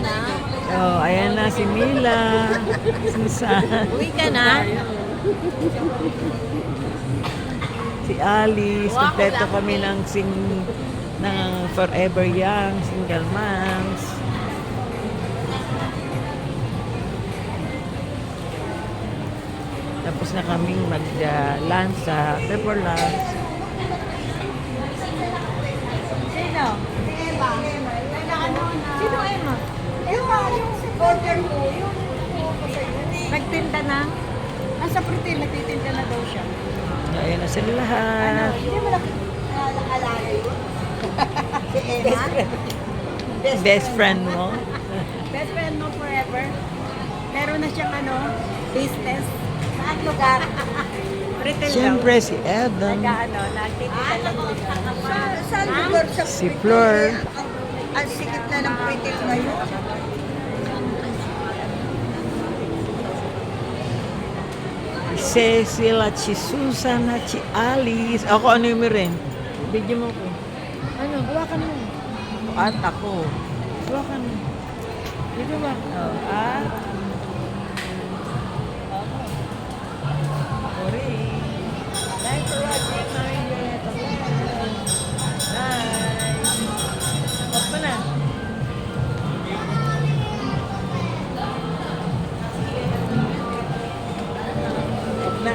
na. Oh, ayan na si Mila. Susan. Uwi ka na. Si Alice. Kompleto kami ng Forever Young, single moms. Tapos na kaming mag-lunch sa Pepper Lunch. Sino? Emma. Sino Emma? Emma, yung order mo, yung Nagtinda na? nasa Pritil, nagtitinda na daw siya. Ayan na sila lahat. Hindi mo nakaalala yun? Si Emma? Best friend mo. Best friend mo forever. Meron na siyang business. Saan lugar? Pritil daw. Siyempre si Evan. Nagtitinda na daw siya. Saan lugar sa Si Pritil? Flor. Ang sikip na ng Pritil ngayon. Cecil at si Susan at si Alice. Ako ano yung rin? Bigyan mo ko. Ano? Hawakan mo. At ako. Hawakan mo. Dito ba? Oh, at ako rin. Thanks for watching my